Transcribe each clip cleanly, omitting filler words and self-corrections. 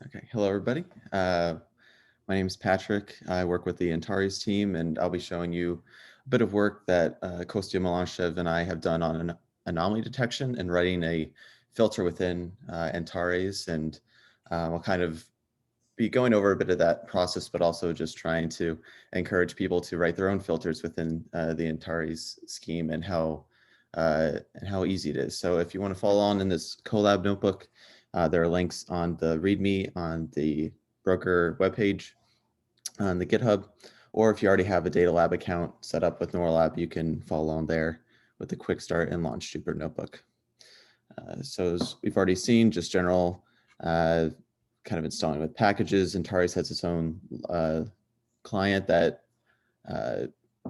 Okay, hello everybody. My name is Patrick. I work with the Antares team, and I'll be showing you a bit of work that Kostya Melanchev and I have done on an anomaly detection and writing a filter within Antares. And I'll kind of be going over a bit of that process, but also just trying to encourage people to write their own filters within the Antares scheme and how easy it is. So if you want to follow on in this Colab notebook, there are links on the README on the broker webpage on the GitHub, or if you already have a Data Lab account set up with NorLab, you can follow on there with the quick start and launch Jupyter Notebook. So as we've already seen, just general kind of installing with packages. Antares has its own client that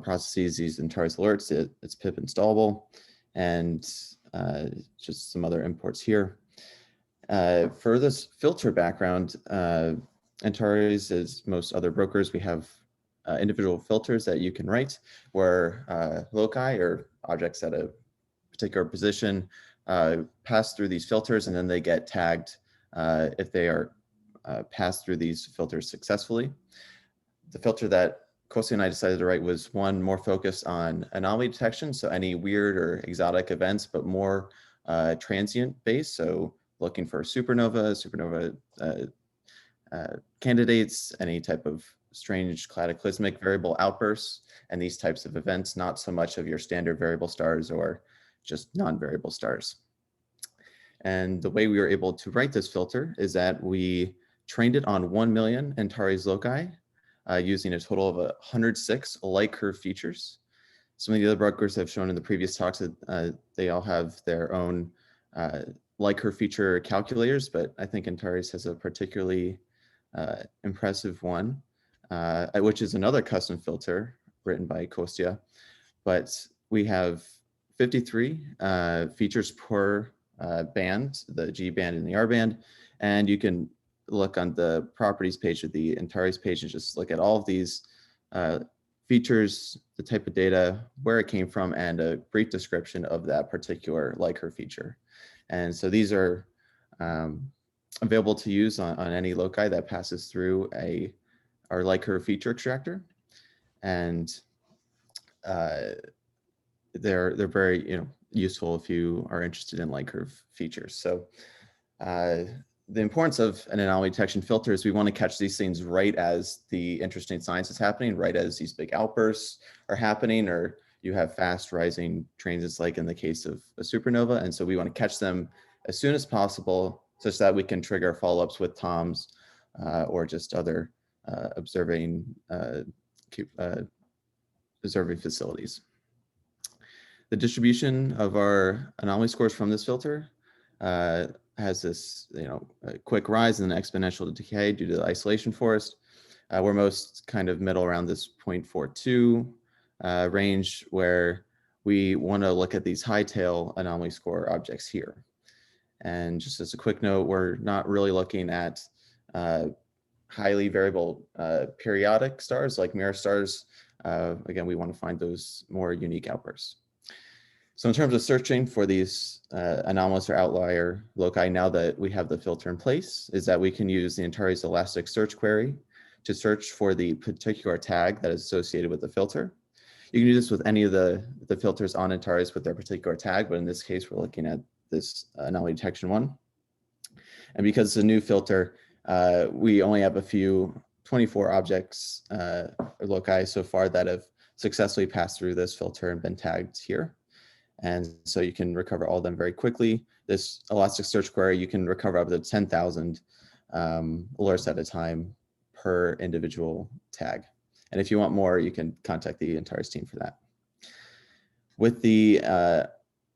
processes these Antares alerts. It's pip installable, and just some other imports here. For this filter background, Antares, as most other brokers, we have individual filters that you can write where loci or objects at a particular position pass through these filters, and then they get tagged if they are passed through these filters successfully. The filter that Kostya and I decided to write was one more focused on anomaly detection, so any weird or exotic events, but more transient based, so looking for supernova candidates, any type of strange cataclysmic variable outbursts, and these types of events, not so much of your standard variable stars or just non-variable stars. And the way we were able to write this filter is that we trained it on 1 million Antares loci using a total of 106 light curve features. Some of the other brokers have shown in the previous talks that they all have their own light curve feature calculators, but I think Antares has a particularly impressive one, which is another custom filter written by Kostya. But we have 53 features per band, the G band and the R band, and you can look on the properties page of the Antares page and just look at all of these features, the type of data, where it came from, and a brief description of that particular light curve feature. And so these are available to use on any loci that passes through our light curve feature extractor. And they're very useful if you are interested in light curve features. So the importance of an anomaly detection filter is we want to catch these things right as the interesting science is happening, right as these big outbursts are happening, or you have fast rising transits like in the case of a supernova. And so we want to catch them as soon as possible such that we can trigger follow-ups with TOMs or just other observing facilities. The distribution of our anomaly scores from this filter has this a quick rise and an exponential decay due to the isolation forest. We're most kind of middle around this 0.42 range, where we want to look at these high tail anomaly score objects here. And just as a quick note, we're not really looking at highly variable periodic stars like mirror stars. Again, we want to find those more unique outbursts. So in terms of searching for these anomalous or outlier loci, now that we have the filter in place, is that we can use the Antares Elastic Search Query to search for the particular tag that is associated with the filter. You can do this with any of the filters on Antares with their particular tag, but in this case, we're looking at this anomaly detection one. And because it's a new filter, we only have a few 24 objects or loci so far that have successfully passed through this filter and been tagged here. And so you can recover all of them very quickly. This Elastic Search Query, you can recover up to 10,000 alerts at a time per individual tag. And if you want more, you can contact the Antares team for that. With the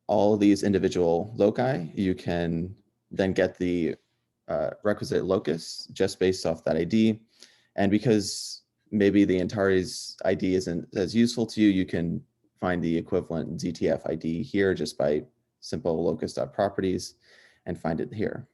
all of these individual loci, you can then get the requisite locus just based off that ID. And because maybe the Antares ID isn't as useful to you, you can find the equivalent ZTF ID here just by simple locus.properties and find it here.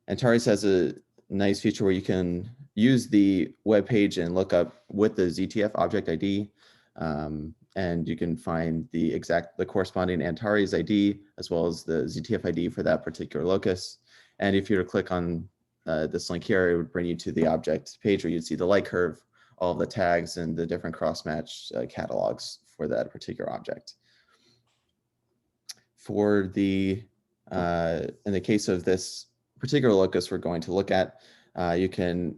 Antares has a nice feature where you can use the web page and look up with the ZTF object ID, and you can find the corresponding Antares ID as well as the ZTF ID for that particular locus. And if you were to click on this link here, it would bring you to the object page where you'd see the light curve, all of the tags and the different cross-match catalogs for that particular object. For the, in the case of this particular locus we're going to look at, you can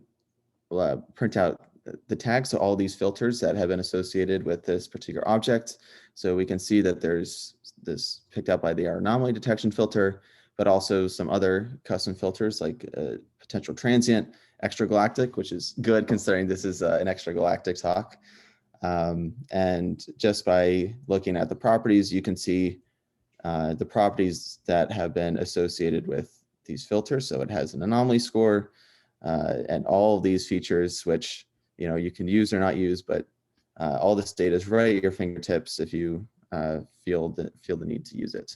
print out the tags to all these filters that have been associated with this particular object. So we can see that there's this picked up by the anomaly detection filter, but also some other custom filters like potential transient, extragalactic, which is good considering this is an extragalactic talk. And just by looking at the properties, you can see the properties that have been associated with these filters. So it has an anomaly score and all of these features, which you can use or not use, but all this data is right at your fingertips if you feel the need to use it.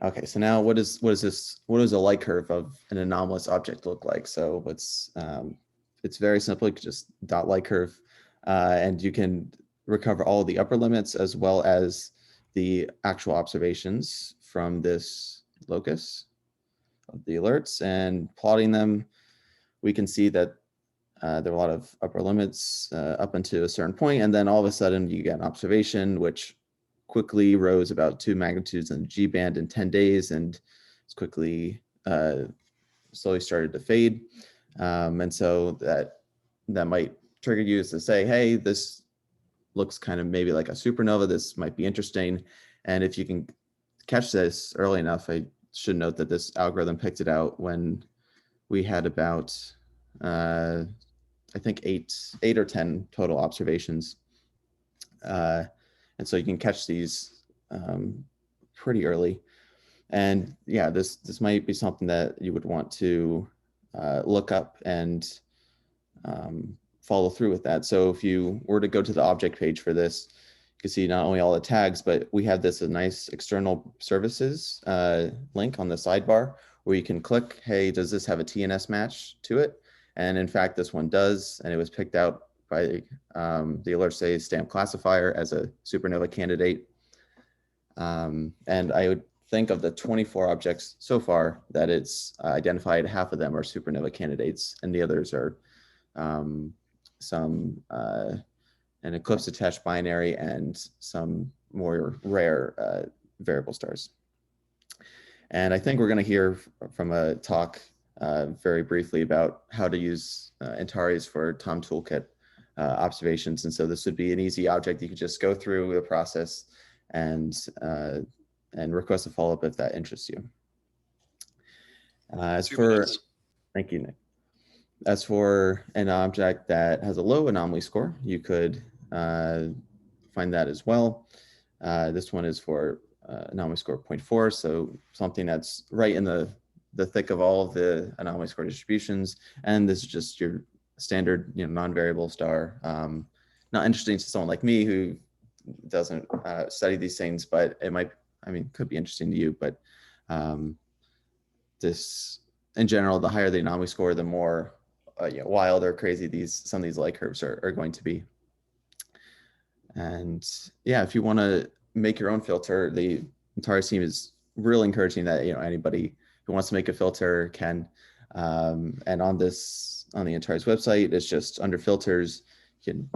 Okay, so now what does a light curve of an anomalous object look like? So it's very simple. You can just dot light curve, and you can recover all the upper limits as well as the actual observations from this locus of the alerts, and plotting them, we can see that there are a lot of upper limits up until a certain point, and then all of a sudden you get an observation which quickly rose about 2 magnitudes in the G band in 10 days, and it's quickly slowly started to fade. And so that might trigger you to say, hey, this looks kind of maybe like a supernova. This might be interesting. And if you can catch this early enough, I should note that this algorithm picked it out when we had about, I think eight or 10 total observations. And so you can catch these pretty early. And yeah, this might be something that you would want to look up and follow through with that. So if you were to go to the object page for this, you can see not only all the tags, but we have this a nice external services link on the sidebar where you can click, hey, does this have a TNS match to it? And in fact, this one does, and it was picked out by the LSSTC stamp classifier as a supernova candidate. And I would think of the 24 objects so far that it's identified, half of them are supernova candidates, and the others are an eclipse attached binary and some more rare variable stars. And I think we're going to hear from a talk very briefly about how to use Antares for Tom Toolkit observations. And so this would be an easy object. You could just go through the process and request a follow-up if that interests you. Thank you, Nick. As for an object that has a low anomaly score, you could find that as well. This one is for anomaly score 0.4, so something that's right in the thick of all of the anomaly score distributions. And this is just your standard, non-variable star. Not interesting to someone like me who doesn't study these things, but it might, could be interesting to you. But this, in general, the higher the anomaly score, the more wild or crazy some of these light curves are going to be. And yeah, if you want to make your own filter, the Antares team is really encouraging that anybody who wants to make a filter can. And on the Antares website, it's just under filters. You can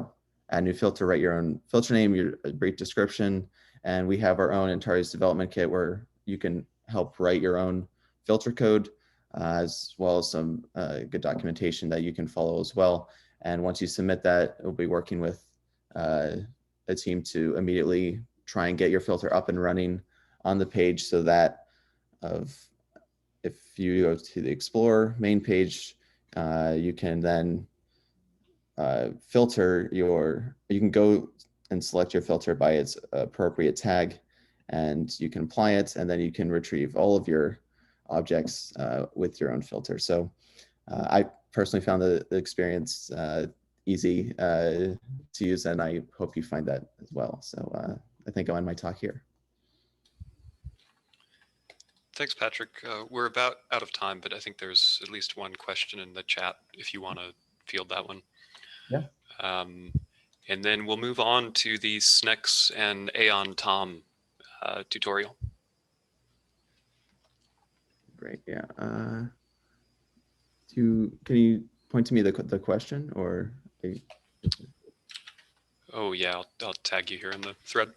add a new filter, write your own filter name, your brief description, and we have our own Antares development kit where you can help write your own filter code, as well as some good documentation that you can follow as well. And once you submit that, we'll be working with a team to immediately try and get your filter up and running on the page, so that if you go to the Explorer main page, you can then you can go and select your filter by its appropriate tag, and you can apply it, and then you can retrieve all of your objects with your own filter. So I personally found the experience easy to use, and I hope you find that as well. So I think I'll end my talk here. Thanks, Patrick. We're about out of time, but I think there's at least one question in the chat if you want to field that one. Yeah. And then we'll move on to the SNEX and Aeon Tom tutorial. Great. Yeah. Can you point to me the question or? Oh yeah, I'll tag you here in the thread.